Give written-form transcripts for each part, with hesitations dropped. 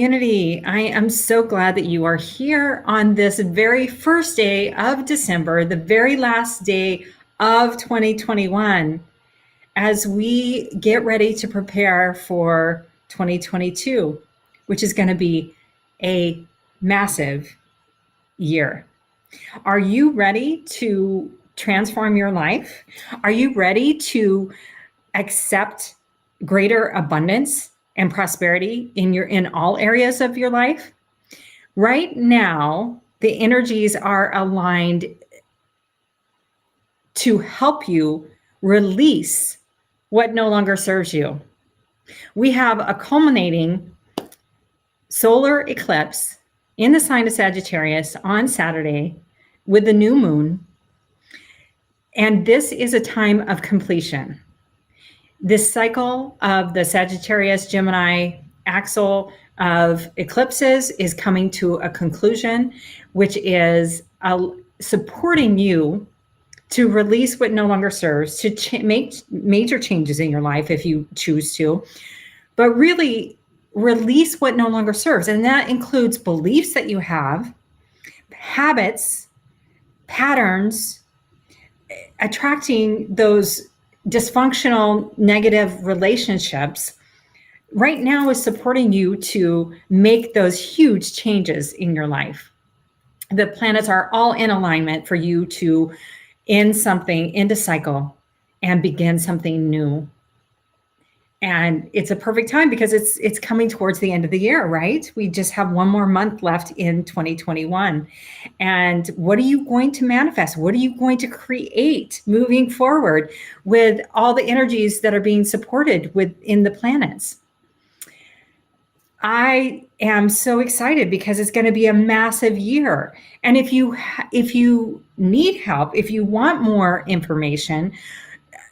Unity, I am so glad that you are here on this very first day of December, the very last day of 2021, as we get ready to prepare for 2022, which is going to be a massive year. Are you ready to transform your life? Are you ready to accept greater abundance and prosperity in all areas of your life? Right now, the energies are aligned to help you release what no longer serves you. We have a culminating solar eclipse in the sign of Sagittarius on Saturday with the new moon. And this is a time of completion. This cycle of the Sagittarius Gemini axle of eclipses is coming to a conclusion, which is supporting you to release what no longer serves, to make major changes in your life if you choose to, but really release what no longer serves. And that includes beliefs that you have, habits, patterns, attracting those dysfunctional, negative relationships. Right now is supporting you to make those huge changes in your life. The planets are all in alignment for you to end a cycle and begin something new. And it's a perfect time because it's coming towards the end of the year, right? We just have one more month left in 2021. And what are you going to manifest? What are you going to create moving forward with all the energies that are being supported within the planets? I am so excited because it's going to be a massive year. And if you need help, if you want more information,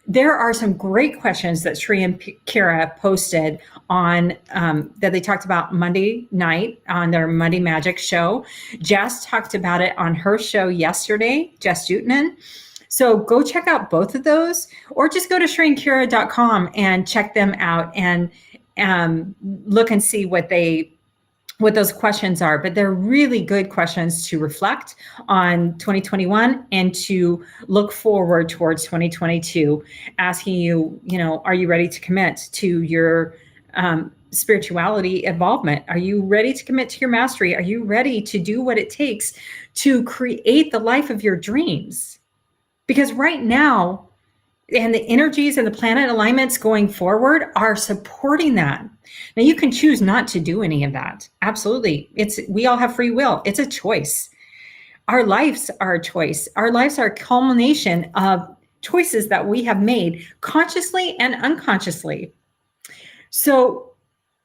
there are some great questions that Sri and Kira posted on that they talked about Monday night on their Monday Magic show. Jess talked about it on her show yesterday, Jess Jutman. So go check out both of those, or just go to shriandkira.com and check them out and look and see what those questions are. But they're really good questions to reflect on 2021 and to look forward towards 2022, asking you, are you ready to commit to your spirituality involvement? Are you ready to commit to your mastery? Are you ready to do what it takes to create the life of your dreams? Because right now, and the energies and the planet alignments going forward are supporting that. Now you can choose not to do any of that. Absolutely. We all have free will. It's a choice. Our lives are a choice. Our lives are a culmination of choices that we have made consciously and unconsciously. So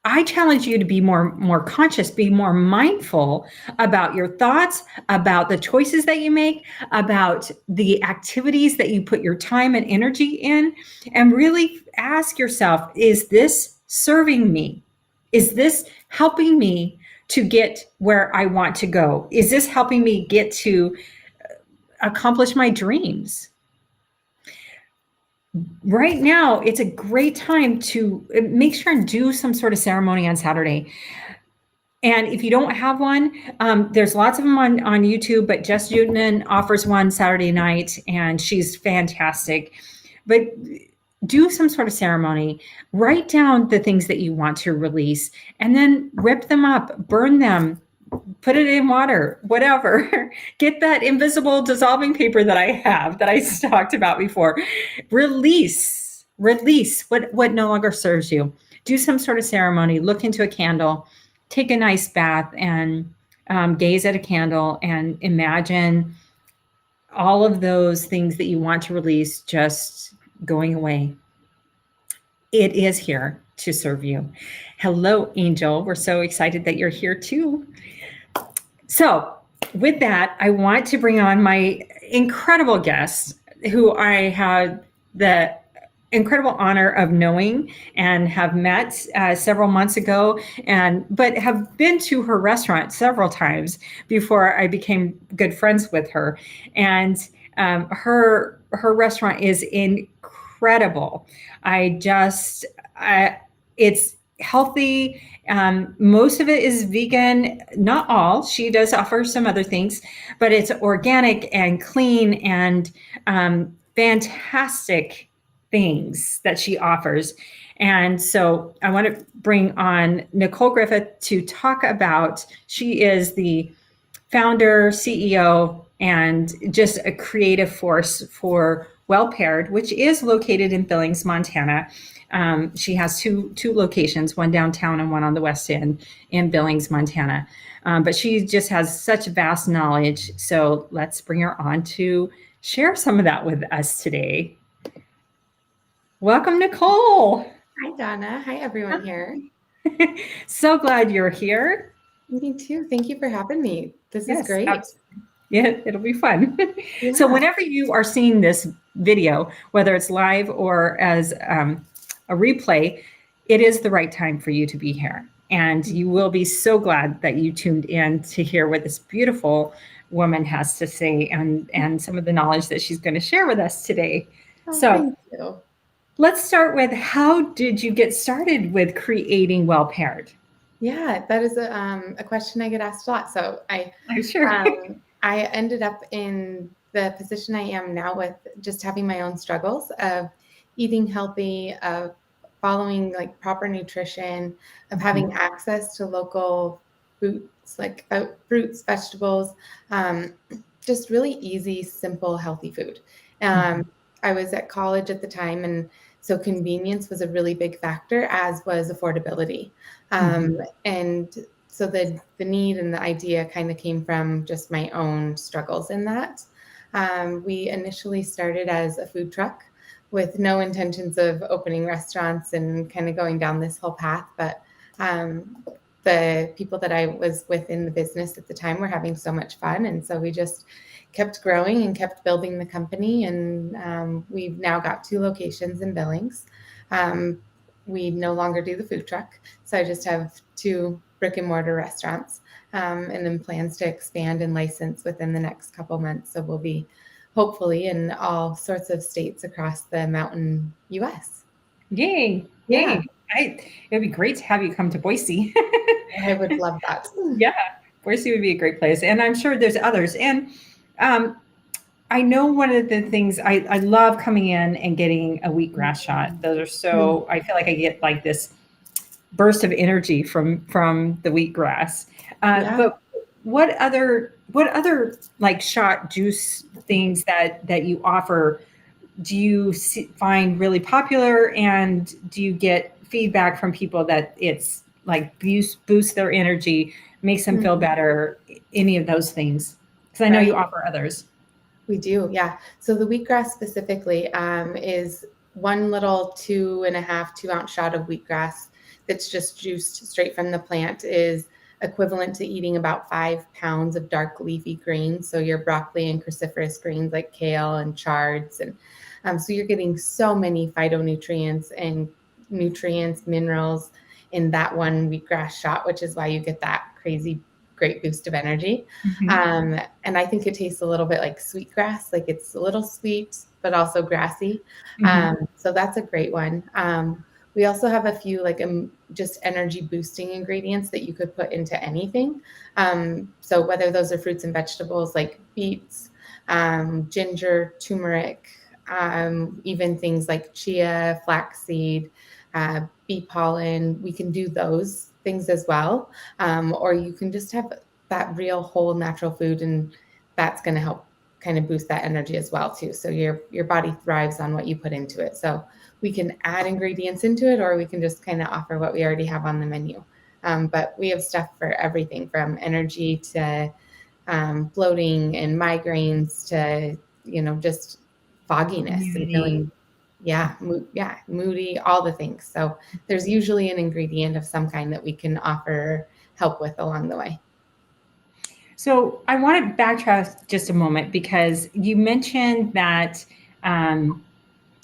I challenge you to be more conscious, be more mindful about your thoughts, about the choices that you make, about the activities that you put your time and energy in, and really ask yourself, is this serving me? Is this helping me to get where I want to go? Is this helping me get to accomplish my dreams? Right now, it's a great time to make sure and do some sort of ceremony on Saturday. And if you don't have one, there's lots of them on YouTube, but Jess Jutman offers one Saturday night, and she's fantastic. But do some sort of ceremony, write down the things that you want to release, and then rip them up, burn them, put it in water, whatever. Get that invisible dissolving paper that I have that I talked about before. Release what no longer serves you. Do some sort of ceremony, look into a candle, take a nice bath, and gaze at a candle and imagine all of those things that you want to release just going away. It is here to serve you. Hello, Angel. We're so excited that you're here too. So with that, I want to bring on my incredible guest, who I had the incredible honor of knowing and have met several months ago, but have been to her restaurant several times before I became good friends with her. And her restaurant is incredible. It's healthy. Most of it is vegan, not all. She does offer some other things, but it's organic and clean and fantastic things that she offers. And so I want to bring on Nicole Griffith to talk about, she is the founder, CEO, and just a creative force for Well Paired, which is located in Billings, Montana. She has two locations, one downtown and one on the west end in Billings, Montana. But she just has such vast knowledge. So let's bring her on to share some of that with us today. Welcome, Nicole. Hi, Dawna. Hi, everyone here. So glad you're here. Me too. Thank you for having me. This is great. Absolutely. Yeah, it'll be fun. Yeah. So whenever you are seeing this video, whether it's live or as a replay, it is the right time for you to be here. And you will be so glad that you tuned in to hear what this beautiful woman has to say and some of the knowledge that she's going to share with us today. Thank you. Let's start with, how did you get started with creating Well Paired? Yeah, that is a question I get asked a lot. So I'm sure. I ended up in the position I am now with just having my own struggles of eating healthy, of following like proper nutrition, of having access to local foods like fruits, vegetables, just really easy, simple, healthy food. I was at college at the time, and so convenience was a really big factor, as was affordability. And so the need and the idea kind of came from just my own struggles in that. We initially started as a food truck with no intentions of opening restaurants and kind of going down this whole path. But the people that I was with in the business at the time were having so much fun. And so we just kept growing and kept building the company. And we've now got 2 locations in Billings. We no longer do the food truck. So I just have 2 brick and mortar restaurants, and then plans to expand and license within the next couple months. So we'll be hopefully in all sorts of states across the mountain US. Yay. Yeah. It'd be great to have you come to Boise. I would love that. Yeah, Boise would be a great place. And I'm sure there's others. And I know one of the things, I love coming in and getting a wheatgrass shot. Those are so, I feel like I get like this burst of energy from the wheatgrass. But what other like shot juice things that you offer do you find really popular, and do you get feedback from people that it's like boosts their energy, makes them feel better, any of those things? Because I know you offer others. We do, yeah. So the wheatgrass specifically is one little 2.5 2-ounce shot of wheatgrass that's just juiced straight from the plant, is equivalent to eating about 5 pounds of dark leafy greens. So your broccoli and cruciferous greens like kale and chards. And so you're getting so many phytonutrients and nutrients, minerals in that one wheatgrass shot, which is why you get that crazy great boost of energy. And I think it tastes a little bit like sweetgrass, like it's a little sweet, but also grassy. So that's a great one. We also have a few like just energy boosting ingredients that you could put into anything. So whether those are fruits and vegetables like beets, ginger, turmeric, even things like chia, flaxseed, bee pollen, we can do those things as well. Or you can just have that real whole natural food, and that's going to help kind of boost that energy as well too. So your body thrives on what you put into it. So we can add ingredients into it, or we can just kind of offer what we already have on the menu. But we have stuff for everything from energy to bloating and migraines to, just fogginess and feeling, moody, all the things. So there's usually an ingredient of some kind that we can offer help with along the way. So I want to backtrack just a moment, because you mentioned that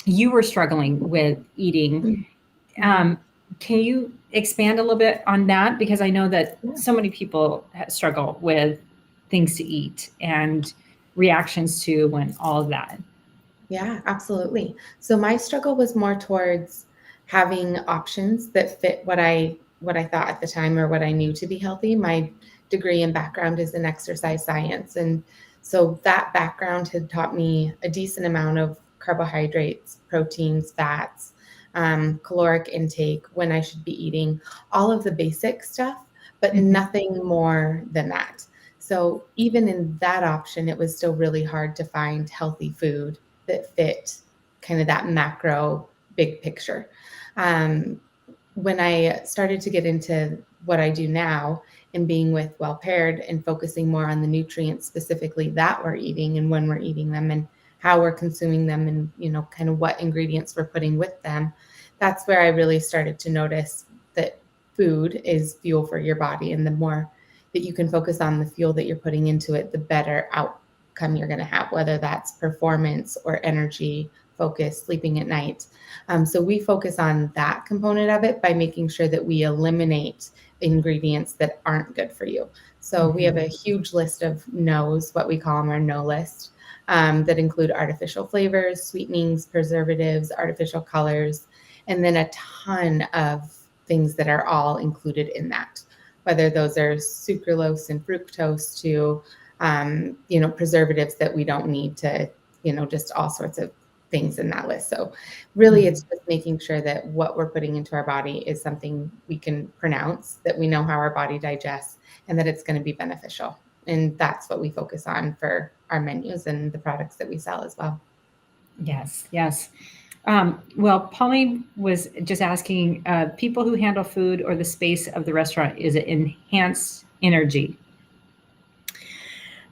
you were struggling with eating. Can you expand a little bit on that? Because I know that so many people struggle with things to eat and reactions to and all of that. Yeah, absolutely. So my struggle was more towards having options that fit what I thought at the time or what I knew to be healthy. My degree and background is in exercise science, and so that background had taught me a decent amount of carbohydrates, proteins, fats, caloric intake, when I should be eating, all of the basic stuff, but nothing more than that. So even in that option, it was still really hard to find healthy food that fit kind of that macro big picture. When I started to get into what I do now and being with Well Paired and focusing more on the nutrients specifically that we're eating and when we're eating them and how we're consuming them and, you know, kind of what ingredients we're putting with them, that's where I really started to notice that food is fuel for your body. And the more that you can focus on the fuel that you're putting into it, the better outcome you're going to have, whether that's performance or energy, focus, sleeping at night. So we focus on that component of it by making sure that we eliminate ingredients that aren't good for you. So we have a huge list of no's, what we call them our no list, that include artificial flavors, sweetenings, preservatives, artificial colors, and then a ton of things that are all included in that, whether those are sucralose and fructose to, you know, preservatives that we don't need to, you know, just all sorts of things in that list. So really it's just making sure that what we're putting into our body is something we can pronounce, that we know how our body digests, and that it's going to be beneficial. And that's what we focus on for our menus and the products that we sell as well. Yes, yes. Well, Pauline was just asking, people who handle food or the space of the restaurant, is it enhanced energy?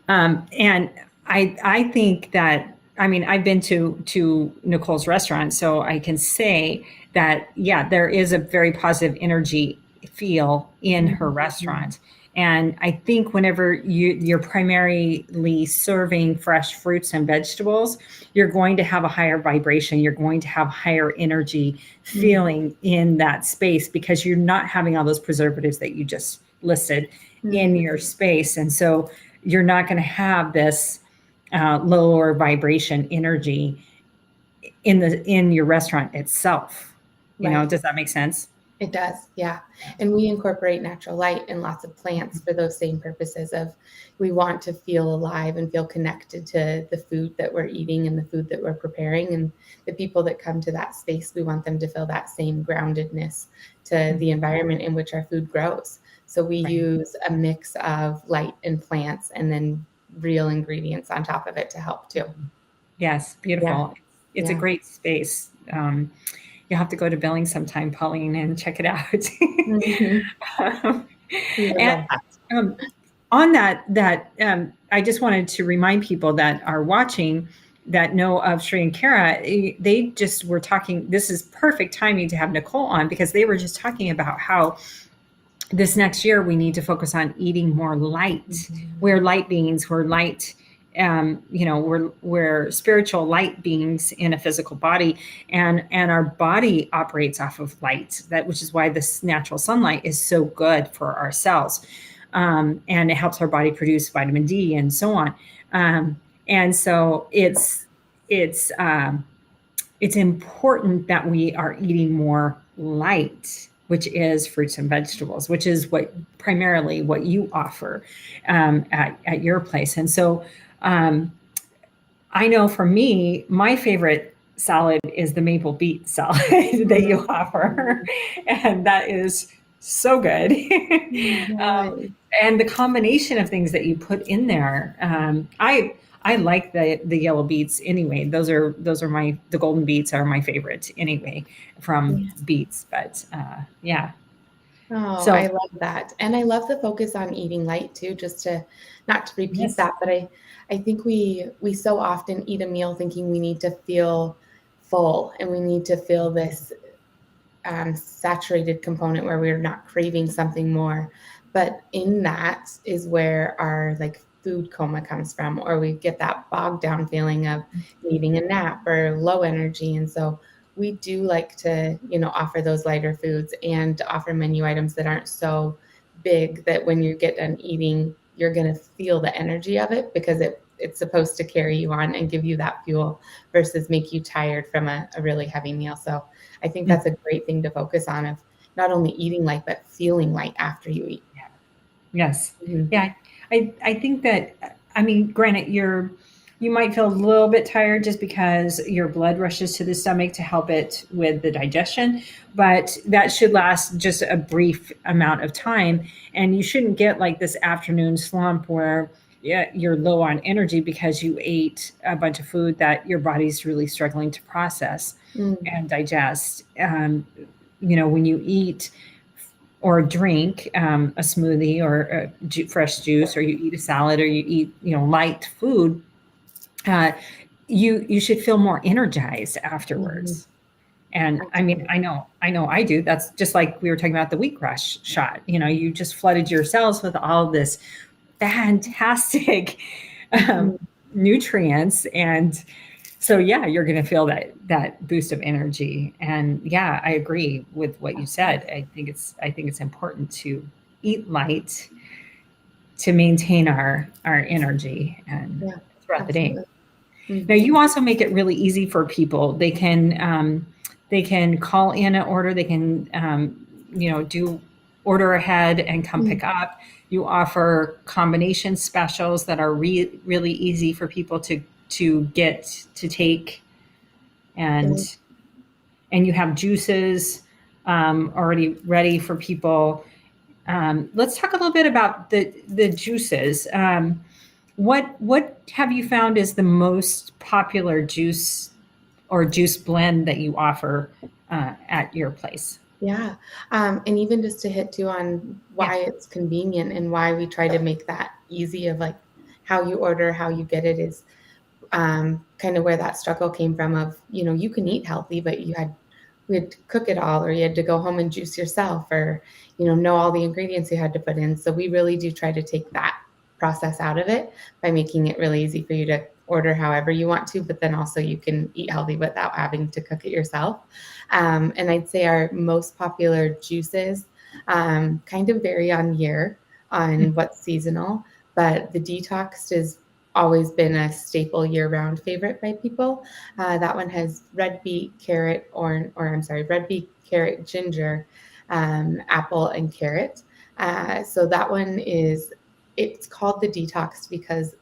And I think that, I mean, I've been to Nicole's restaurant, so I can say that, yeah, there is a very positive energy feel in her restaurant. And I think whenever you're primarily serving fresh fruits and vegetables, you're going to have a higher vibration. You're going to have higher energy feeling in that space because you're not having all those preservatives that you just listed in your space. And so you're not going to have this lower vibration energy in your restaurant itself. You know, does that make sense? It does, yeah. And we incorporate natural light and lots of plants for those same purposes of, we want to feel alive and feel connected to the food that we're eating and the food that we're preparing. And the people that come to that space, we want them to feel that same groundedness to the environment in which our food grows. So we use a mix of light and plants and then real ingredients on top of it to help too. Yes, beautiful. Yeah. It's a great space. You'll have to go to Billings sometime, Pauline, and check it out. And on that, I just wanted to remind people that are watching that know of Sri and Kara, they just were talking, this is perfect timing to have Nicole on because they were just talking about how this next year we need to focus on eating more light. We're light beings, we're light, you know, we're spiritual light beings in a physical body, and our body operates off of light, which is why this natural sunlight is so good for our cells, and it helps our body produce vitamin D and so on. And so it's important that we are eating more light, which is fruits and vegetables, which is primarily what you offer at your place. And so I know for me, my favorite salad is the maple beet salad that you offer. And that is so good. And the combination of things that you put in there, I like the yellow beets anyway. Those are the golden beets are my favorite anyway from beets, but yeah. Oh, so I love that. And I love the focus on eating light too, just to not to repeat that, but I think we so often eat a meal thinking we need to feel full and we need to feel this saturated component where we're not craving something more. But in that is where our like food coma comes from, or we get that bogged down feeling of needing a nap or low energy. And so we do like to, you know, offer those lighter foods and offer menu items that aren't so big that when you get done eating, you're going to feel the energy of it because it's supposed to carry you on and give you that fuel versus make you tired from a really heavy meal. So I think that's a great thing to focus on, of not only eating light, but feeling light after you eat. Yes. Mhm. Yeah. I think that, I mean, granted, you might feel a little bit tired just because your blood rushes to the stomach to help it with the digestion, but that should last just a brief amount of time. And you shouldn't get like this afternoon slump where, yeah, you're low on energy because you ate a bunch of food that your body's really struggling to process Mm. and digest. When you eat or drink a smoothie or fresh juice, or you eat a salad, or you eat light food, uh, you should feel more energized Mhm. afterwards. And I mean, Absolutely. I know I do. That's just like we were talking about the wheatgrass shot. You just flooded your cells with all this fantastic um, Mhm. nutrients, and so yeah, you're going to feel that boost of energy. And yeah, I agree with what you said. I think it's important to eat light to maintain our energy and Yeah, throughout the day. absolutely. Now, Mhm. you also make it really easy for people. They can call in an order. They can do order ahead and come Mm. pick up. You offer combination specials that are really easy for people to get to take, Yeah. and you have juices already ready for people. Let's talk a little bit about the juices. What have you found is the most popular juice or juice blend that you offer at your place? Yeah. And even just to hit too on Yeah. why it's convenient and why we try to make that easy, of like how you order, how you get it, is kind of where that struggle came from, of, you can eat healthy, but we had to cook it all, or you had to go home and juice yourself, or, know all the ingredients you had to put in. So we really do try to take that process out of it by making it really easy for you to order however you want to, but then also you can eat healthy without having to cook it yourself. And I'd say our most popular juices kind of vary on year, on what's seasonal, but the Detox has always been a staple year-round favorite by people. That one has red beet, carrot, or I'm sorry, red beet, carrot, ginger, apple, and carrot. So that one it's called the Detox because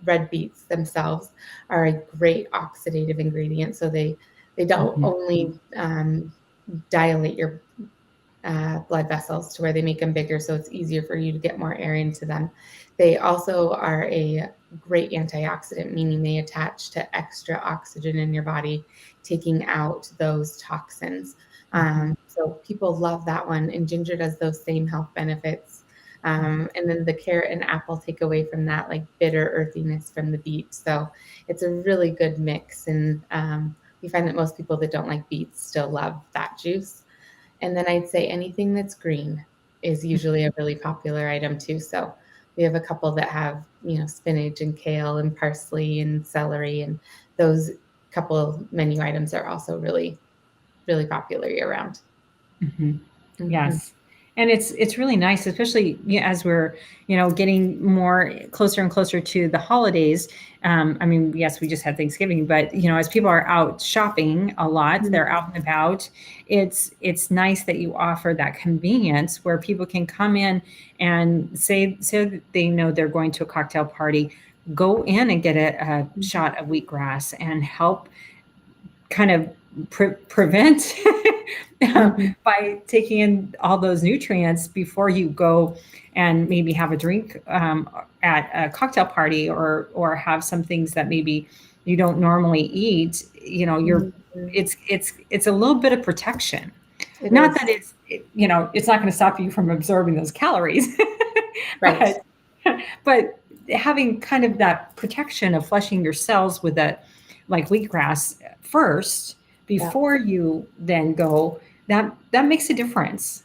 red beets themselves are a great oxidative ingredient. So they don't Mhm. only dilate your blood vessels to where they make them bigger, so it's easier for you to get more air into them. They also are a great antioxidant, meaning they attach to extra oxygen in your body, taking out those toxins. Mhm. So people love that one, and ginger does those same health benefits. And then the carrot and apple take away from that like bitter earthiness from the beet. So it's a really good mix, and we find that most people that don't like beets still love that juice. And then I'd say anything that's green is usually a really popular item too. So we have a couple that have, spinach and kale and parsley and celery, and those couple menu items are also really, really popular year round. Mhm. Mhm. Yes. And it's really nice, especially as we're getting more closer and closer to the holidays. I mean, yes, we just had Thanksgiving, but as people are out shopping a lot, they're Mhm. out and about. It's nice that you offer that convenience where people can come in and say that they know they're going to a cocktail party, go in and get a Mhm. shot of wheatgrass and help kind of prevent Mhm. by taking in all those nutrients before you go and maybe have a drink at a cocktail party, or have some things that maybe you don't normally eat. You're Mhm. it's a little bit of protection. It Not is. that it's not going to stop you from absorbing those calories, Right. but but having kind of that protection of flushing your cells with that, like wheatgrass first, Yeah. before you then go, that makes a difference.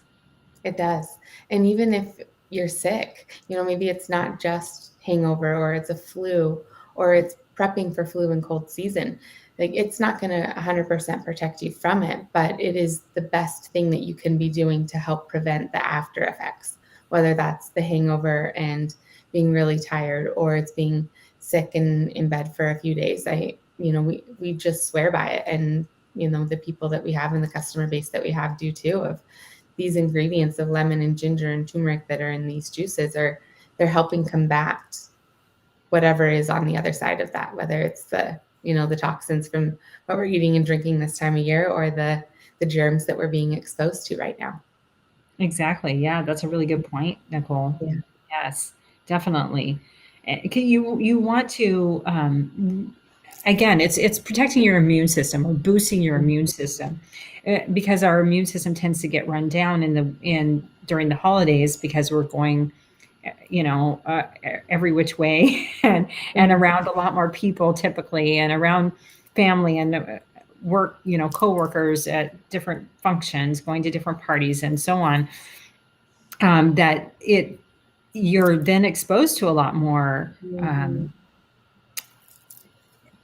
It does. And even if you're sick, maybe it's not just hangover, or it's a flu, or it's prepping for flu and cold season. Like, it's not going to 100% protect you from it, but it is the best thing that you can be doing to help prevent the after effects, whether that's the hangover and being really tired, or it's being sick and in bed for a few days. We just swear by it. And, the people that we have in the customer base that we have do too, of these ingredients of lemon and ginger and turmeric that are in these juices they're helping combat whatever is on the other side of that, whether it's the toxins from what we're eating and drinking this time of year, or the germs that we're being exposed to right now. Exactly. Yeah, that's a really good point, Nicole. Yeah. Yes, definitely. You want to again, it's protecting your immune system or boosting your immune system, because our immune system tends to get run down in during the holidays, because we're going, every which way and around a lot more people typically, and around family and work, coworkers at different functions, going to different parties and so on. That you're then exposed to a lot more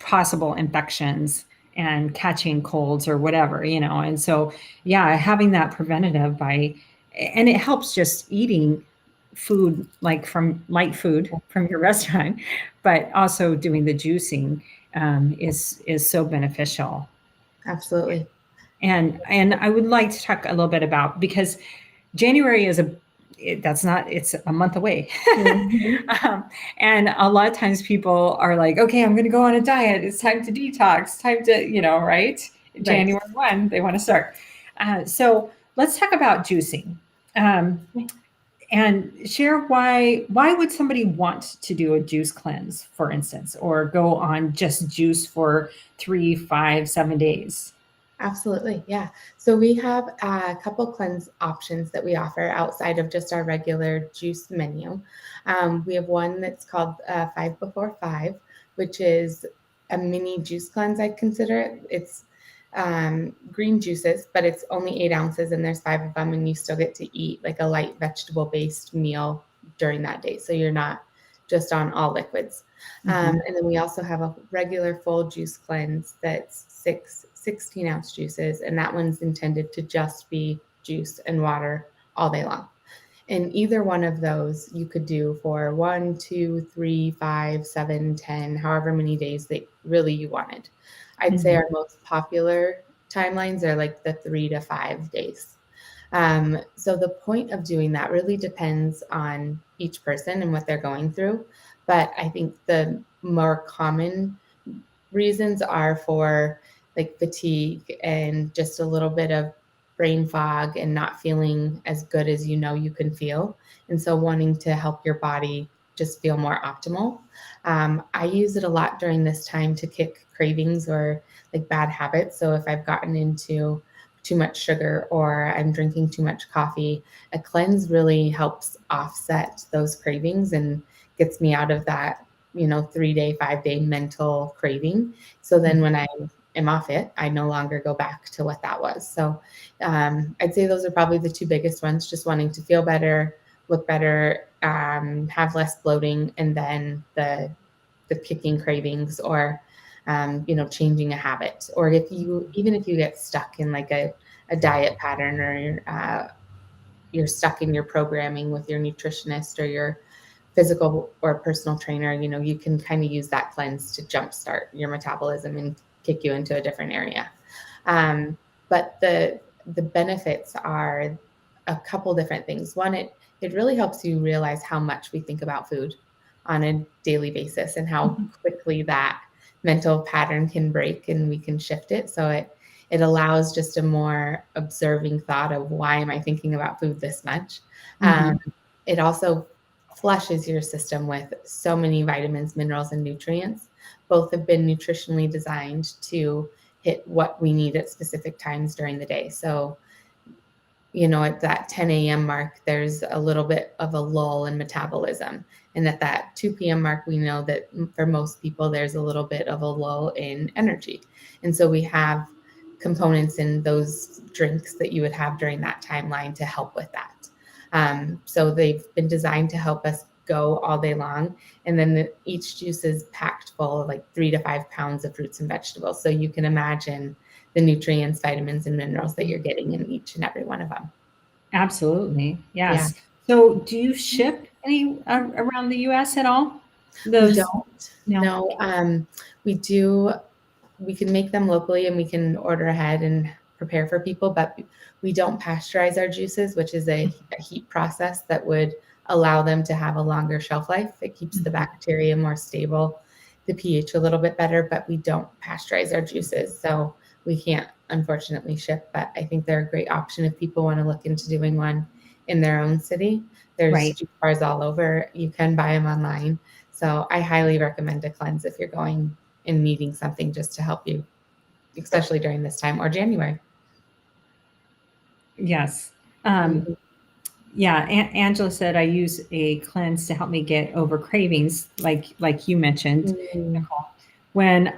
possible infections and catching colds or whatever, and so having that preventative and it helps just eating food, like from light food from your restaurant, but also doing the juicing is so beneficial. Absolutely. And I would like to talk a little bit about, because January it's a month away. And a lot of times people are like, okay, I'm going to go on a diet. It's time to detox, time to, right? January 1, they want to start. So let's talk about juicing. And share why would somebody want to do a juice cleanse, for instance, or go on just juice for 3, 5, 7 days? Absolutely. Yeah. So we have a couple cleanse options that we offer outside of just our regular juice menu. We have one that's called 5 Before 5, which is a mini juice cleanse, I consider it. It's green juices, but it's only 8 ounces and there's 5 of them, and you still get to eat like a light vegetable based meal during that day. So you're not just on all liquids. And then we also have a regular full juice cleanse that's 16-ounce juices, and that one's intended to just be juice and water all day long. And either one of those you could do for 1, 2, 3, 5, 7, 10, however many days that really you wanted. I'd say our most popular timelines are like the 3 to 5 days. So the point of doing that really depends on each person and what they're going through. But I think the more common reasons are for like fatigue and just a little bit of brain fog and not feeling as good as you can feel. And so wanting to help your body just feel more optimal. I use it a lot during this time to kick cravings or like bad habits. So if I've gotten into too much sugar or I'm drinking too much coffee, a cleanse really helps offset those cravings and gets me out of that 3-day, 5-day mental craving. So then when I am off it, I no longer go back to what that was. So I'd say those are probably the two biggest ones, just wanting to feel better, look better, have less bloating, and then the kicking cravings or changing a habit. Or even if you get stuck in like a diet pattern, or you're stuck in your programming with your nutritionist or your physical or personal trainer, you can kind of use that cleanse to jumpstart your metabolism and kick you into a different area. But the benefits are a couple different things. One, it really helps you realize how much we think about food on a daily basis and how quickly that mental pattern can break and we can shift it. So it allows just a more observing thought of, why am I thinking about food this much? It also flushes your system with so many vitamins, minerals, and nutrients. Both have been nutritionally designed to hit what we need at specific times during the day. So, at that 10 a.m. mark, there's a little bit of a lull in metabolism. And at that 2 p.m. mark, we know that for most people, there's a little bit of a lull in energy. And so we have components in those drinks that you would have during that timeline to help with that. So they've been designed to help us go all day long. And then each juice is packed full of like 3 to 5 pounds of fruits and vegetables. So you can imagine the nutrients, vitamins, and minerals that you're getting in each and every one of them. Absolutely. Yes. Yeah. So do you ship any around the US at all? We Those don't. no. No. We can make them locally and we can order ahead and prepare for people, but we don't pasteurize our juices, which is a heat process that would allow them to have a longer shelf life. It keeps the bacteria more stable, the pH a little bit better, but we don't pasteurize our juices. So we can't unfortunately ship, but I think they're a great option if people want to look into doing one in their own city. There's Right. juice bars all over. You can buy them online. So I highly recommend a cleanse if you're going and needing something just to help you, especially during this time or January. Yes. Mhm. Yeah, Angela said I use a cleanse to help me get over cravings, like you mentioned, Mm, Nicole. When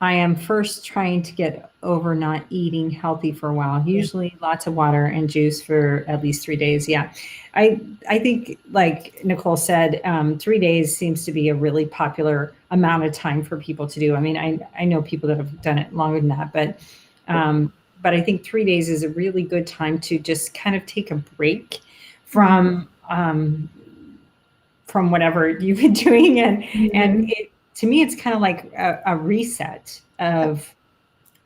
I am first trying to get over not eating healthy for a while, yeah. usually lots of water and juice for at least 3 days. Yeah, I think like Nicole said, 3 days seems to be a really popular amount of time for people to do. I mean, I know people that have done it longer than that, but I think 3 days is a really good time to just kind of take a break Mhm. from whatever you've been doing, and Mhm. to me it's kind of like a reset Yep.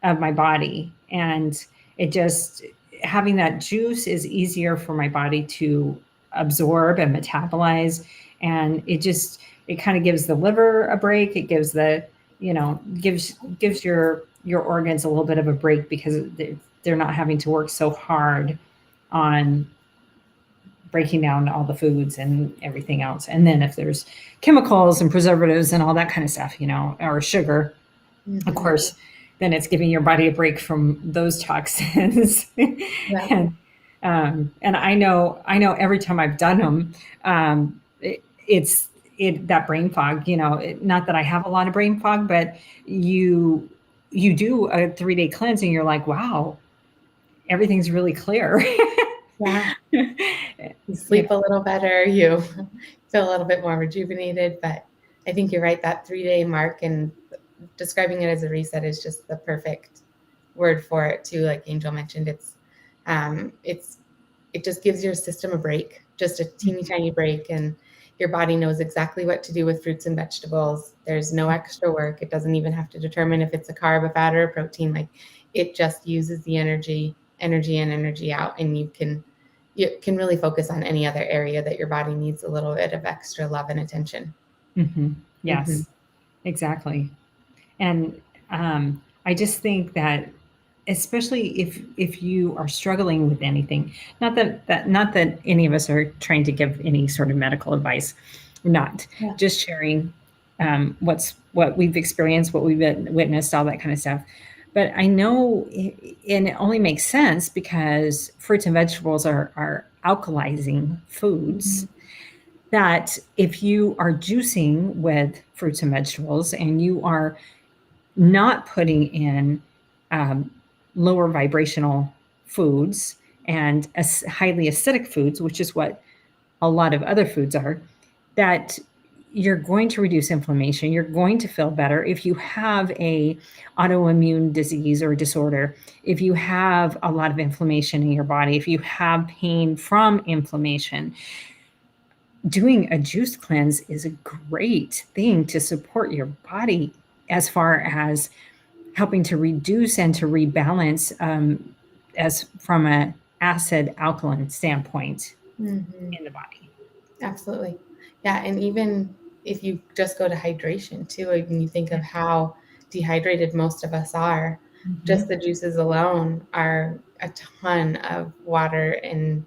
of my body, and it just having that juice is easier for my body to absorb and metabolize, and it kind of gives the liver a break. It gives the gives your organs a little bit of a break because they're not having to work so hard on breaking down all the foods and everything else. And then if there's chemicals and preservatives and all that kind of stuff, or sugar, of Mhm. course, then it's giving your body a break from those toxins. Yep. And I know every time I've done them, it's that brain fog. Not that I have a lot of brain fog, but you do a 3-day cleanse and you're like, wow, everything's really clear. Yeah. You you sleep a little better. You feel a little bit more rejuvenated. But I think you're right. That 3-day mark and describing it as a reset is just the perfect word for it too. Like Angel mentioned, it's it just gives your system a break, just a teeny tiny break, and your body knows exactly what to do with fruits and vegetables. There's no extra work. It doesn't even have to determine if it's a carb, a fat, or a protein. Like it just uses the energy in, energy out, and you can really focus on any other area that your body needs a little bit of extra love and attention. Mhm. Hmm. Yes, exactly. And I just think that, especially if you are struggling with anything, not that any of us are trying to give any sort of medical advice, we're not, Yeah. just sharing what we've experienced, what we've witnessed, all that kind of stuff. But I know, and it only makes sense because fruits and vegetables are alkalizing foods, Mhm. that if you are juicing with fruits and vegetables and you are not putting in um, lower vibrational foods and highly acidic foods, which is what a lot of other foods are, that you're going to reduce inflammation. You're going to feel better if you have a autoimmune disease or disorder, if you have a lot of inflammation in your body, if you have pain from inflammation. Doing a juice cleanse is a great thing to support your body as far as helping to reduce and to rebalance, as from a acid alkaline standpoint Hmm. in the body. Absolutely. Yeah. And even if you just go to hydration too, and you think of how dehydrated most of us are, just Mhm. the juices alone are a ton of water and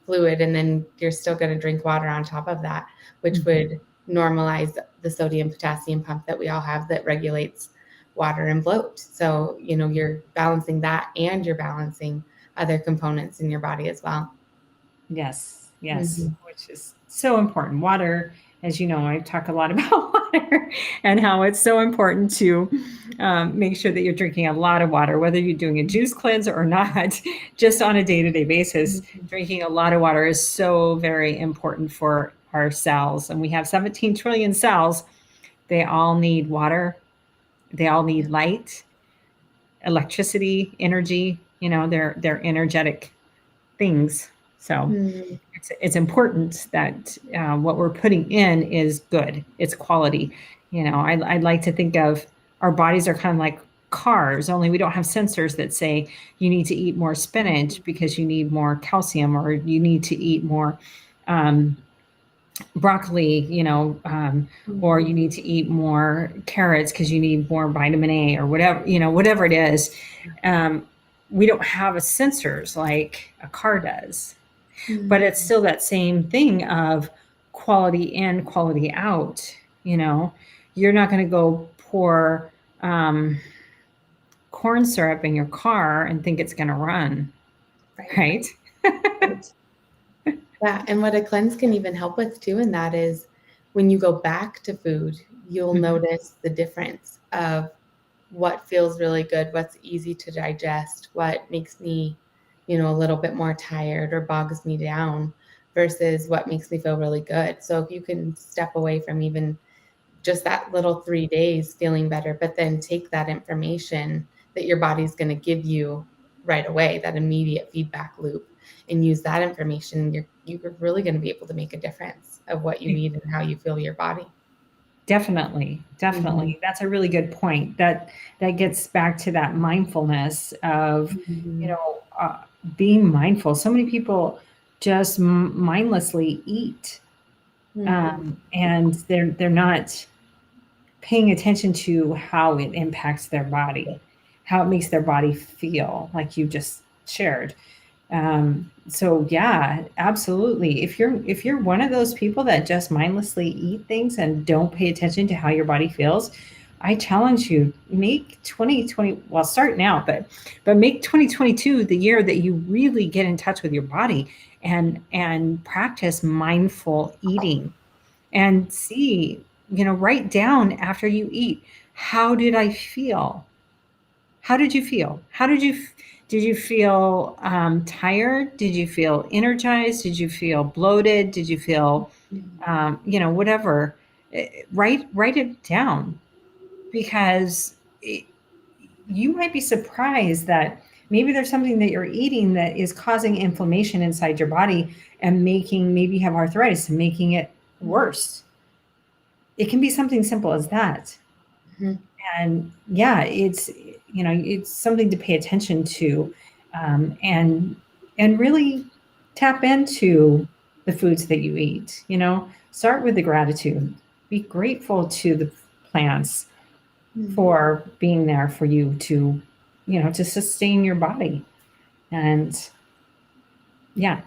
fluid. And then you're still going to drink water on top of that, which Mhm. would normalize the sodium potassium pump that we all have that regulates water and bloat. So, you're balancing that and you're balancing other components in your body as well. Yes, yes, Hmm. which is so important. Water, as you know, I talk a lot about water and how it's so important to make sure that you're drinking a lot of water, whether you're doing a juice cleanse or not, just on a day to day basis. Drinking a lot of water is so very important for our cells. And we have 17 trillion cells. They all need water, they all need light, electricity, energy. They're energetic things. So Mm. it's important that what we're putting in is good. It's quality. I'd like to think of our bodies are kind of like cars, only we don't have sensors that say you need to eat more spinach because you need more calcium, or you need to eat more um, broccoli, or you need to eat more carrots because you need more vitamin A, or whatever, whatever it is. We don't have a sensors like a car does, but it's still that same thing of quality in, quality out. You're not going to go pour corn syrup in your car and think it's going to run, right? Yeah, and what a cleanse can even help with too in that is when you go back to food, you'll notice the difference of what feels really good, what's easy to digest, what makes me, a little bit more tired or bogs me down versus what makes me feel really good. So if you can step away from even just that little 3 days feeling better, but then take that information that your body's going to give you right away, that immediate feedback loop, and use that information, you're really going to be able to make a difference of what you need and how you feel your body. Definitely. That's a really good point. That gets back to that mindfulness of, being mindful. So many people just mindlessly eat, and they're not paying attention to how it impacts their body, how it makes their body feel, like you just shared. So yeah, absolutely. If you're one of those people that just mindlessly eat things and don't pay attention to how your body feels, I challenge you, make 2020, well, start now, but make 2022 the year that you really get in touch with your body and practice mindful eating, and see, write down after you eat, how did I feel? How did you feel? Did you feel tired? Did you feel energized? Did you feel bloated? Did you feel, whatever? Write it down, because you might be surprised that maybe there's something that you're eating that is causing inflammation inside your body and maybe you have arthritis and making it worse. It can be something simple as that. And yeah, it's something to pay attention to, and really tap into the foods that you eat. Start with the gratitude. Be grateful to the plants for being there for you to to sustain your body. And yeah.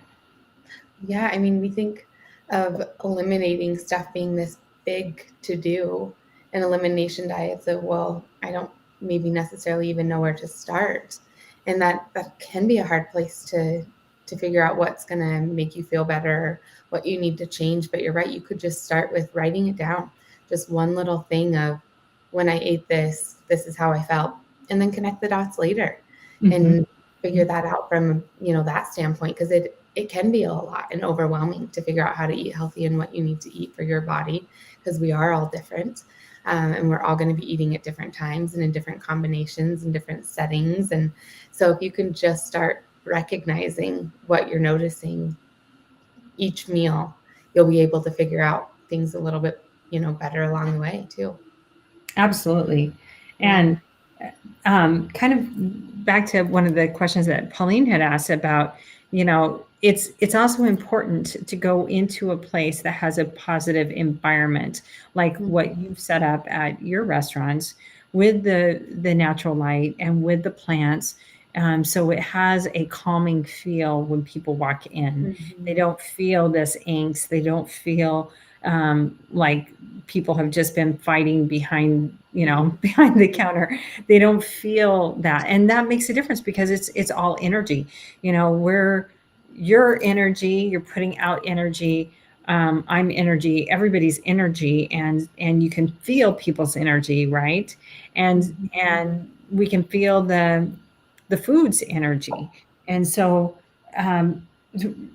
I mean, we think of eliminating stuff being this big to do, and elimination diets of, well, I don't maybe necessarily even know where to start. And that can be a hard place to figure out what's going to make you feel better, what you need to change. But you're right, you could just start with writing it down. Just one little thing of, when I ate this is how I felt, and then connect the dots later and figure that out from, that standpoint. Because it can be a lot and overwhelming to figure out how to eat healthy and what you need to eat for your body, because we are all different. And we're all going to be eating at different times and in different combinations and different settings. And so if you can just start recognizing what you're noticing each meal, you'll be able to figure out things a little bit, better along the way too. Absolutely. And kind of back to one of the questions that Pauline had asked about, it's also important to go into a place that has a positive environment, like what you've set up at your restaurants, with the natural light and with the plants. So it has a calming feel when people walk in. They don't feel this angst. They don't feel like people have just been fighting behind the counter. They don't feel that. And that makes a difference, because it's all energy. We're your energy, you're putting out energy. I'm energy, everybody's energy, and you can feel people's energy, right? And we can feel the food's energy. And so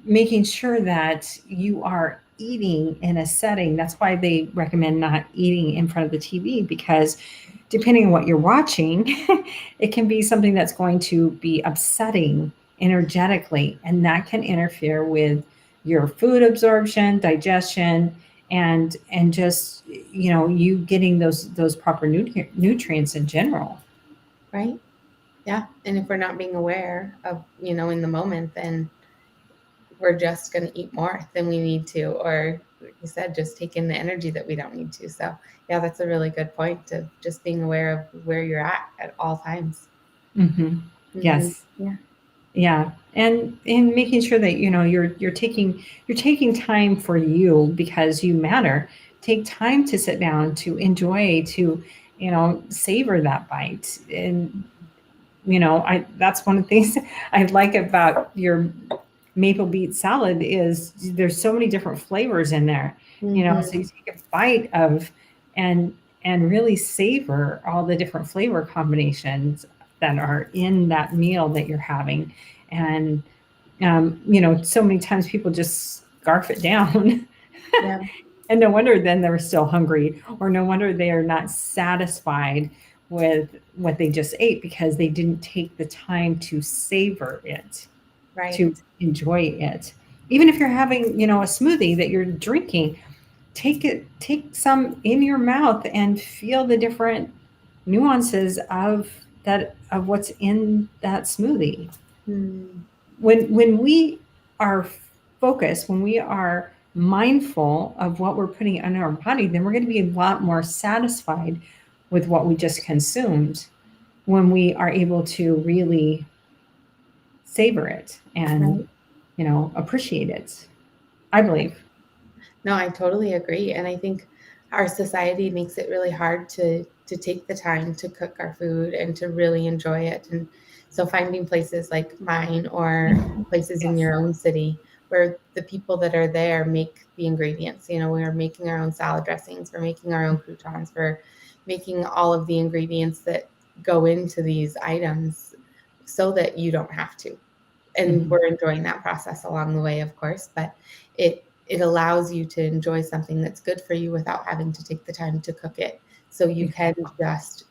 making sure that you are eating in a setting, that's why they recommend not eating in front of the TV, because depending on what you're watching, it can be something that's going to be upsetting energetically, and that can interfere with your food absorption, digestion, and just, you getting those proper nutrients in general. Right. Yeah. And if we're not being aware of, in the moment, then we're just going to eat more than we need to, or like you said, just take in the energy that we don't need to. So yeah, that's a really good point of just being aware of where you're at all times. Mm-hmm. Yes. Yeah. Yeah. And making sure that, you're taking time for you because you matter. Take time to sit down, to enjoy, to, savor that bite. And, that's one of the things I like about your maple beet salad is there's so many different flavors in there. So you take a bite of and really savor all the different flavor combinations that are in that meal that you're having. And so many times people just scarf it down. Yeah. And no wonder then they're still hungry, or no wonder they are not satisfied with what they just ate because they didn't take the time to savor it, Right. to enjoy it. Even if you're having, a smoothie that you're drinking, take some in your mouth and feel the different nuances of what's in that smoothie. Mm. When we are focused, when we are mindful of what we're putting in our body, then we're going to be a lot more satisfied with what we just consumed when we are able to really savor it and, Right. appreciate it, I believe. No, I totally agree. And I think our society makes it really hard to take the time to cook our food and to really enjoy it. And so finding places like mine or places in Yes. your own city where the people that are there make the ingredients, we're making our own salad dressings, we're making our own croutons, we're making all of the ingredients that go into these items so that you don't have to. And Mhm. we're enjoying that process along the way, of course, but it allows you to enjoy something that's good for you without having to take the time to cook it. So you can just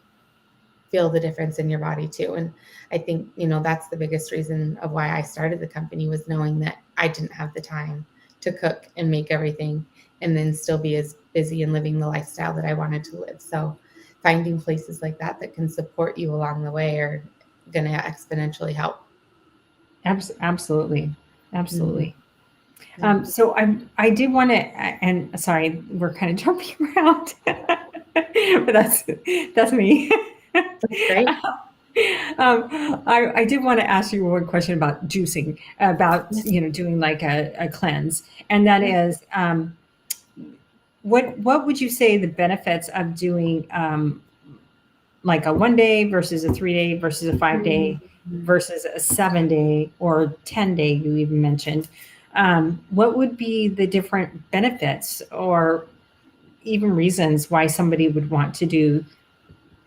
feel the difference in your body too. And I think, that's the biggest reason of why I started the company, was knowing that I didn't have the time to cook and make everything and then still be as busy and living the lifestyle that I wanted to live. So finding places like that can support you along the way are going to exponentially help. Absolutely. Mhm. Absolutely. Yeah. So I did want to, and sorry, we're kind of jumping around, but that's me. That's great. I did want to ask you one question about juicing, about Yeah. doing like a cleanse, and that Yeah. is, what would you say the benefits of doing like a 1 day versus a 3 day versus a 5 day Mhm. versus a 7 day or 10 day you even mentioned, what would be the different benefits or even reasons why somebody would want to do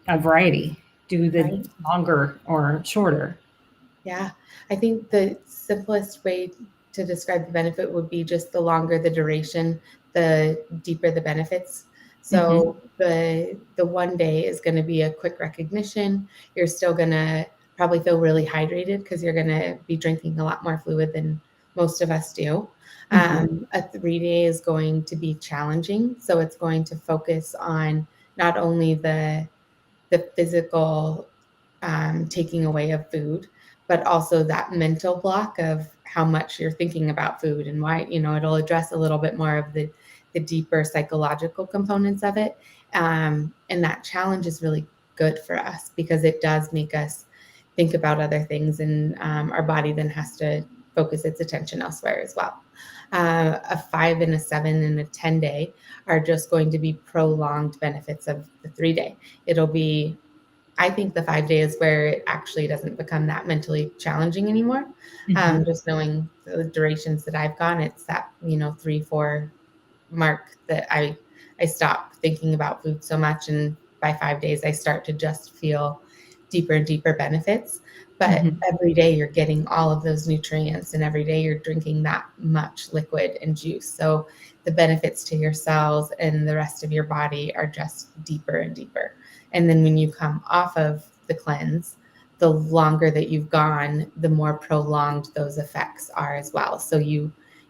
a variety, do the Right. longer or shorter? Yeah. I think the simplest way to describe the benefit would be just the longer the duration, the deeper the benefits. Mm-hmm. So the 1 day is going to be a quick recognition. You're still going to probably feel really hydrated because you're going to be drinking a lot more fluid than most of us do. Mm-hmm. A 3 day is going to be challenging. So it's going to focus on not only the physical taking away of food, but also that mental block of how much you're thinking about food and why, it'll address a little bit more of the deeper psychological components of it. And that challenge is really good for us because it does make us think about other things, and our body then has to focus its attention elsewhere as well. A 5 and a 7 and a 10 day are just going to be prolonged benefits of the 3 day. It'll be, I think the 5 day is where it actually doesn't become that mentally challenging anymore. Mm-hmm. Just knowing the durations that I've gone, it's that, 3, 4 mark that I stop thinking about food so much. And by 5 days, I start to just feel deeper and deeper benefits. But Mm-hmm. every day you're getting all of those nutrients, and every day you're drinking that much liquid and juice. So the benefits to your cells and the rest of your body are just deeper and deeper. And then when you come off of the cleanse, the longer that you've gone, the more prolonged those effects are as well. So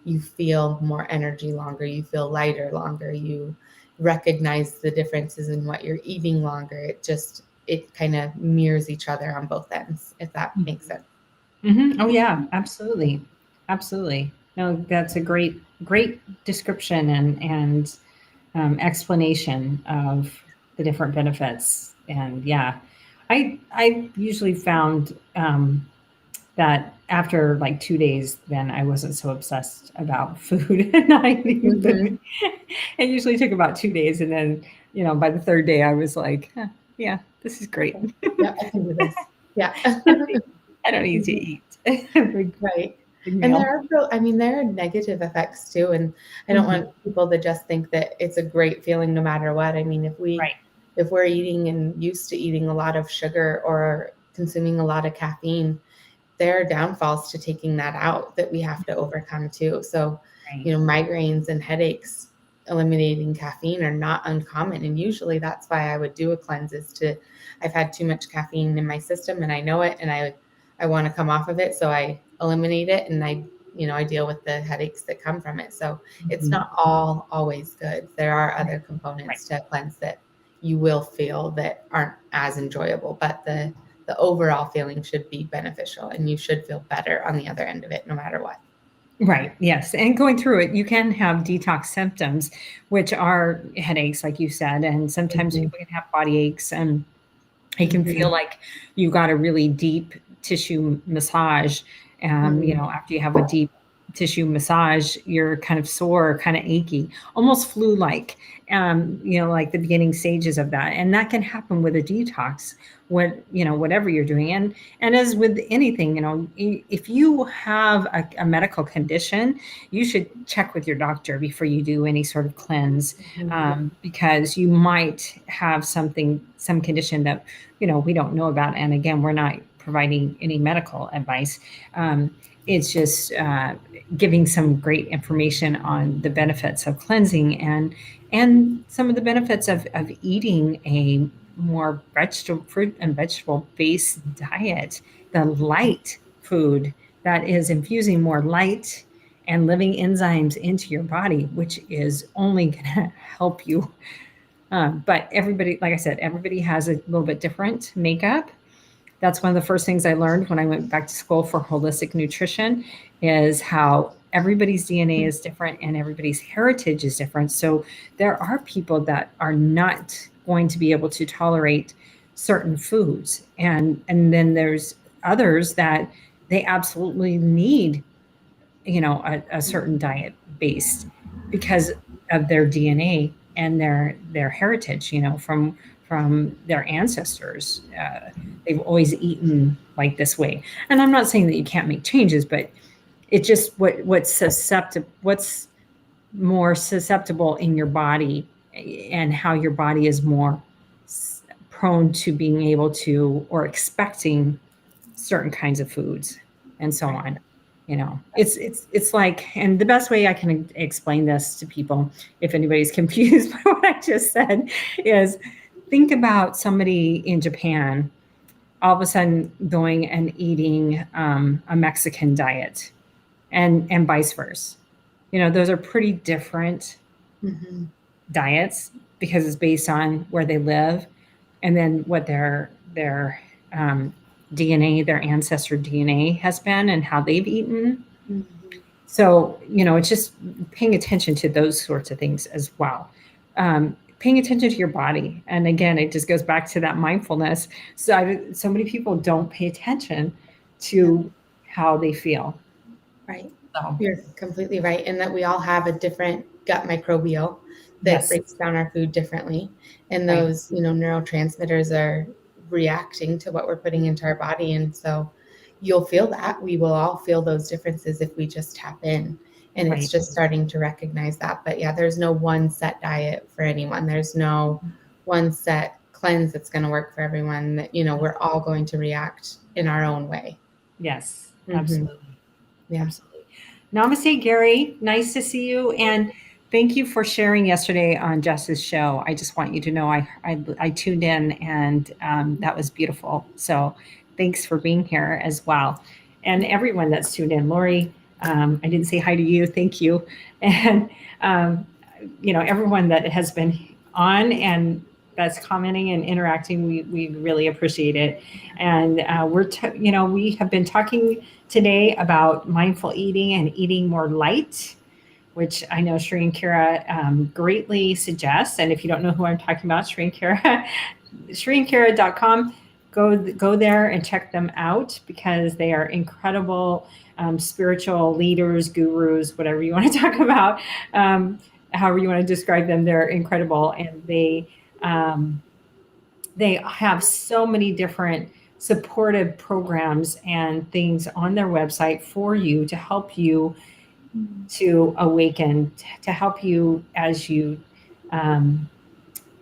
you feel more energy longer, you feel lighter longer, you recognize the differences in what you're eating longer. It kind of mirrors each other on both ends, if that makes sense. Oh yeah, absolutely, absolutely. No, that's a great description and explanation of the different benefits. And yeah, I usually found that after like 2 days, then I wasn't so obsessed about food and not eating Mm-hmm. food. It usually took about 2 days, and then by the third day, I was like, huh, yeah, this is great. Okay. Yeah, I can do this. Yeah. I don't need to Mhm. eat a Right. big And meal. there are negative effects too. And I don't Mhm. want people to just think that it's a great feeling no matter what. I mean, Right. if we're eating and used to eating a lot of sugar or consuming a lot of caffeine, there are downfalls to taking that out that we have to overcome too. So, Right. migraines and headaches, eliminating caffeine are not uncommon. And usually that's why I would do a cleanse I've had too much caffeine in my system and I know it and I want to come off of it. So I eliminate it and I deal with the headaches that come from it. So it's Mhm. not all always good. There are Right. other Right. components to a cleanse that you will feel that aren't as enjoyable, but the overall feeling should be beneficial and you should feel better on the other end of it no matter what. Right. Yes. And going through it, you can have detox symptoms, which are headaches, like you said, and sometimes Mhm. people can have body aches, and it can feel Mhm. like you got a really deep tissue massage. Mhm. After you have a deep tissue massage, you're kind of sore, kind of achy, almost flu-like. Like the beginning stages of that, and that can happen with a detox. Whatever you're doing, and as with anything, if you have a medical condition, you should check with your doctor before you do any sort of cleanse, Mhm. because you might have some condition that we don't know about. And again, we're not providing any medical advice. It's just giving some great information on the benefits of cleansing, and some of the benefits of eating a more vegetable fruit and vegetable based diet, the light food that is infusing more light and living enzymes into your body, which is only going to help you. But everybody, like I said, everybody has a little bit different makeup. That's one of the first things I learned when I went back to school for holistic nutrition, is how everybody's DNA is different and everybody's heritage is different. So there are people that are not going to be able to tolerate certain foods. And then there's others that they absolutely need, a certain diet based, because of their DNA and their heritage, from their ancestors. They've always eaten like this way. And I'm not saying that you can't make changes, but it just what's more susceptible in your body, and how your body is more prone to being able to, or expecting, certain kinds of foods, and so Right. on. It's like, and the best way I can explain this to people, if anybody's confused by what I just said, is think about somebody in Japan all of a sudden going and eating a Mexican diet, and vice versa. Those are pretty different Mhm. diets, because it's based on where they live, and then what their um, DNA, their ancestor DNA has been, and how they've eaten. Mhm. So it's just paying attention to those sorts of things as well. Paying attention to your body, and again, it just goes back to that mindfulness. So many people don't pay attention Yeah. to how they feel. Right. So You're completely right. And that we all have a different gut microbiome that yes, breaks down our food differently. And right, those, neurotransmitters are reacting to what we're putting into our body. And so you'll feel that. We will all feel those differences if we just tap in. And it's right. just starting to recognize that. But yeah, there's no one set diet for anyone. There's no one set cleanse that's going to work for everyone. That, we're all going to react in our own way. Yes, Hmm. absolutely. Yeah. Absolutely. Namaste, Gary. Nice to see you. And thank you for sharing yesterday on Jess's show. I just want you to know I tuned in, and that was beautiful. So thanks for being here as well. And everyone that's tuned in, Lori, I didn't say hi to you. Thank you. And, everyone that has been on and that's commenting and interacting, we really appreciate it. And we have been talking today about mindful eating and eating more light, which I know Sri and Kira greatly suggests. And if you don't know who I'm talking about, Sri and Kira, SriandKira.com, go there and check them out because they are incredible spiritual leaders, gurus, whatever you want to talk about, however you want to describe them. They're incredible, and they have so many different supportive programs and things on their website for you to help you to awaken, to help you as you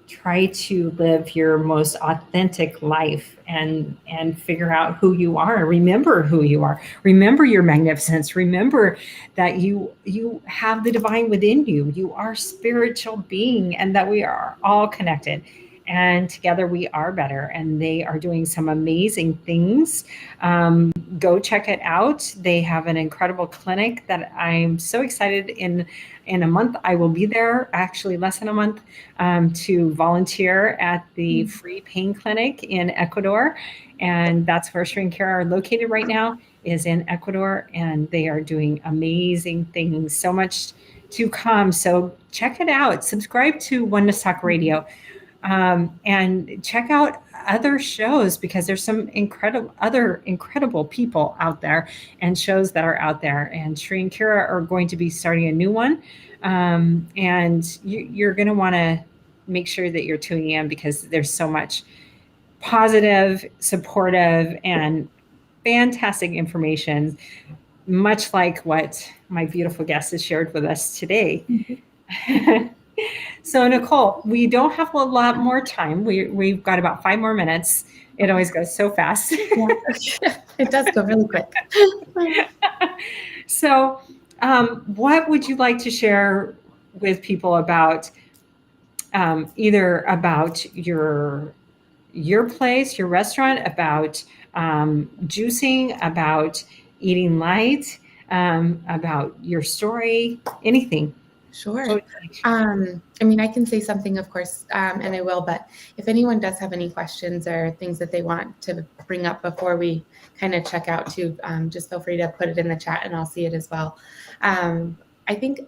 try to live your most authentic life and figure out who you are. Remember who you are. Remember your magnificence. Remember that you have the divine within you. You are a spiritual being, and that we are all connected. And together we are better. And they are doing some amazing things. Go check it out. They have an incredible clinic that I'm so excited. In a month, I will be there, actually less than a month, to volunteer at the free pain clinic in Ecuador. And that's where Sri and Kara are located right now, is in Ecuador. And they are doing amazing things. So much to come. So check it out. Subscribe to Oneness Talk Radio. And check out other shows, because there's some incredible people out there and shows that are out there. And Sri and Kira are going to be starting a new one. And you're going to want to make sure that you're tuning in, because there's so much positive, supportive, and fantastic information, much like what my beautiful guest has shared with us today. Mm-hmm. So, Nicole, we don't have a lot more time. We've got about 5 more minutes. It always goes so fast. Yeah. It does go really quick. So, what would you like to share with people about either about your place, your restaurant, about juicing, about eating light, about your story, anything? Sure. I can say something, of course, and I will, but if anyone does have any questions or things that they want to bring up before we kind of check out too, just feel free to put it in the chat and I'll see it as well. I think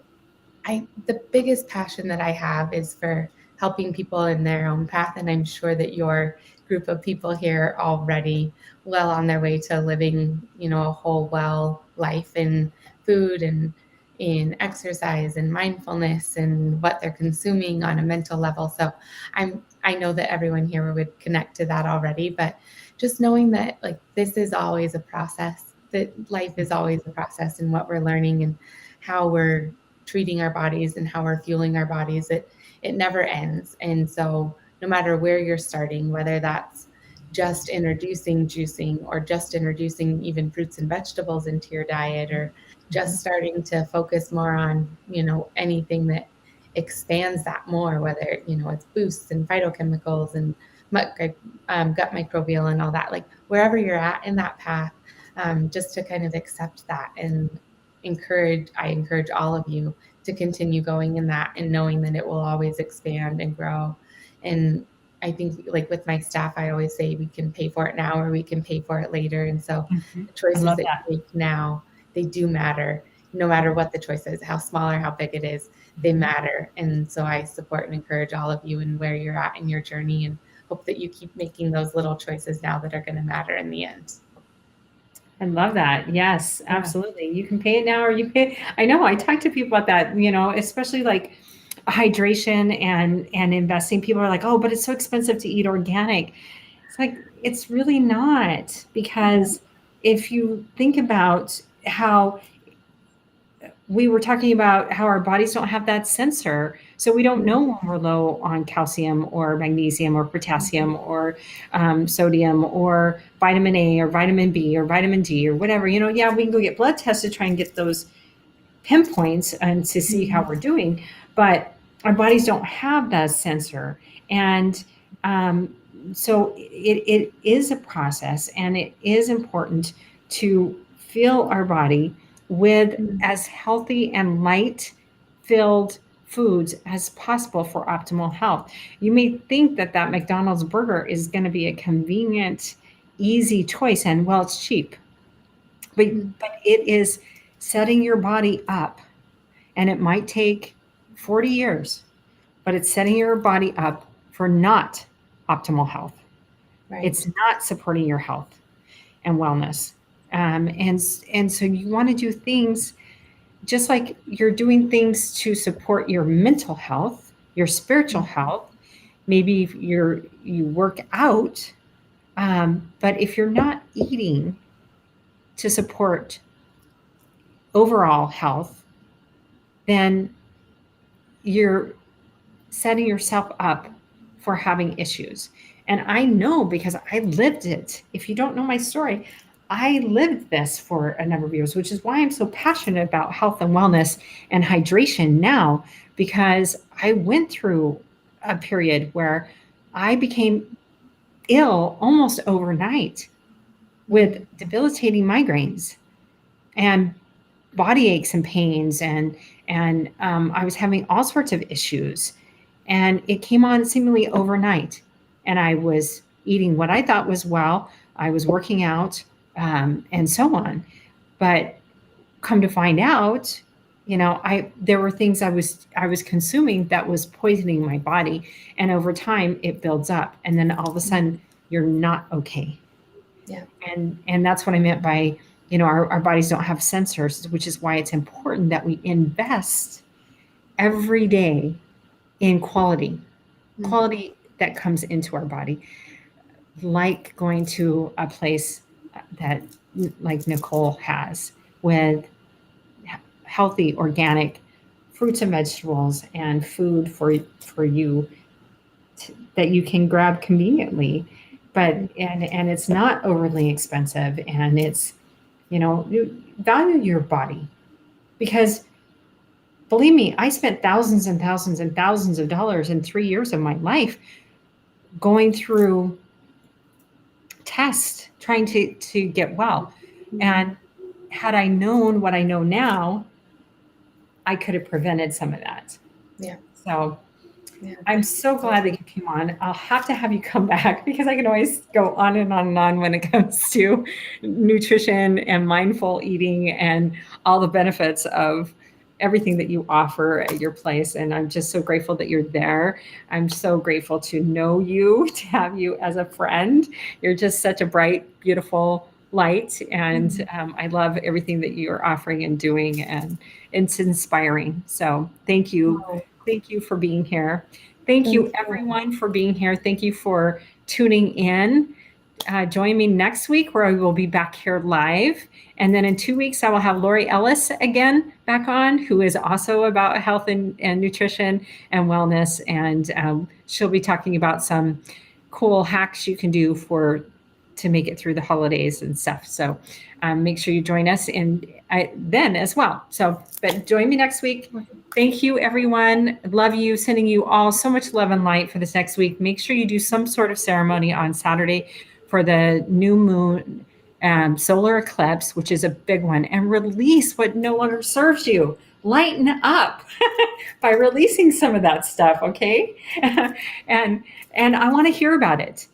the biggest passion that I have is for helping people in their own path. And I'm sure that your group of people here are already well on their way to living, a whole well life in food and in exercise and mindfulness and what they're consuming on a mental level. So I know that everyone here would connect to that already, but just knowing that this is always a process, that life is always a process, and what we're learning and how we're treating our bodies and how we're fueling our bodies, it never ends. And so no matter where you're starting, whether that's just introducing juicing or just introducing even fruits and vegetables into your diet, or just starting to focus more on, anything that expands that more, whether, it's boosts and phytochemicals and gut microbial and all that, wherever you're at in that path, just to kind of accept that and I encourage all of you to continue going in that and knowing that it will always expand and grow. And I think with my staff, I always say we can pay for it now or we can pay for it later. And so the choices that you make now, they do matter. No matter what the choice is, how small or how big it is, they matter. And so I support and encourage all of you in where you're at in your journey, and hope that you keep making those little choices now that are going to matter in the end. I love that. Yes, absolutely. You can pay it now or you pay. I know I talk to people about that, especially hydration and investing. People are like, oh, but it's so expensive to eat organic. It's it's really not, because if you think about how we were talking about how our bodies don't have that sensor. So we don't know when we're low on calcium or magnesium or potassium or sodium or vitamin A or vitamin B or vitamin D or whatever. We can go get blood tests to try and get those pinpoints and to see how we're doing. But our bodies don't have that sensor. And so it is a process, and it is important to feel our body, with as healthy and light filled foods as possible for optimal health. You may think that that McDonald's burger is going to be a convenient, easy choice, and well, it's cheap, but it is setting your body up, and it might take 40 years, but it's setting your body up for not optimal health. Right. It's not supporting your health and wellness. And so you want to do things just like you're doing things to support your mental health, your spiritual health. Maybe you work out, but if you're not eating to support overall health, then you're setting yourself up for having issues. And I know because I lived it. If you don't know my story, I lived this for a number of years, which is why I'm so passionate about health and wellness and hydration now, because I went through a period where I became ill almost overnight with debilitating migraines and body aches and pains, and I was having all sorts of issues, and it came on seemingly overnight. And I was eating what I thought was well. I was working out, and so on. But come to find out, there were things I was consuming that was poisoning my body, and over time it builds up, and then all of a sudden you're not okay. Yeah. And that's what I meant by, our bodies don't have sensors, which is why it's important that we invest every day in quality that comes into our body, like going to a place that like Nicole has, with healthy organic fruits and vegetables and food for you that you can grab conveniently, but and it's not overly expensive, and it's, you value your body, because believe me, I spent thousands and thousands and thousands of dollars in 3 years of my life going through tests trying to get well. And had I known what I know now, I could have prevented some of that. Yeah. So I'm so glad that you came on. I'll have to have you come back, because I can always go on and on and on when it comes to nutrition and mindful eating and all the benefits of everything that you offer at your place. And I'm just so grateful that you're there. I'm so grateful to know you, to have you as a friend. You're just such a bright, beautiful light. And I love everything that you're offering and doing, and it's inspiring. So thank you. Thank you for being here. Thank you, everyone, for being here. Thank you for tuning in. Join me next week, where I will be back here live. And then in 2 weeks, I will have Lori Ellis again back on, who is also about health and nutrition and wellness. And she'll be talking about some cool hacks you can do to make it through the holidays and stuff. So make sure you join us then as well. But join me next week. Thank you, everyone. Love you. Sending you all so much love and light for this next week. Make sure you do some sort of ceremony on Saturday for the new moon solar eclipse, which is a big one, and release what no longer serves you. Lighten up by releasing some of that stuff, okay? and I want to hear about it.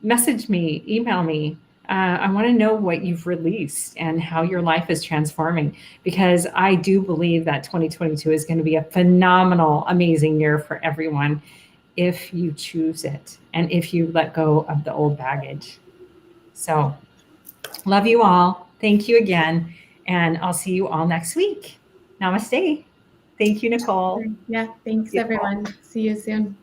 Message me, email me. I want to know what you've released and how your life is transforming, because I do believe that 2022 is going to be a phenomenal, amazing year for everyone if you choose it and if you let go of the old baggage. So love you all. Thank you again. And I'll see you all next week. Namaste. Thank you, Nicole. Yeah, thanks, everyone. See you soon.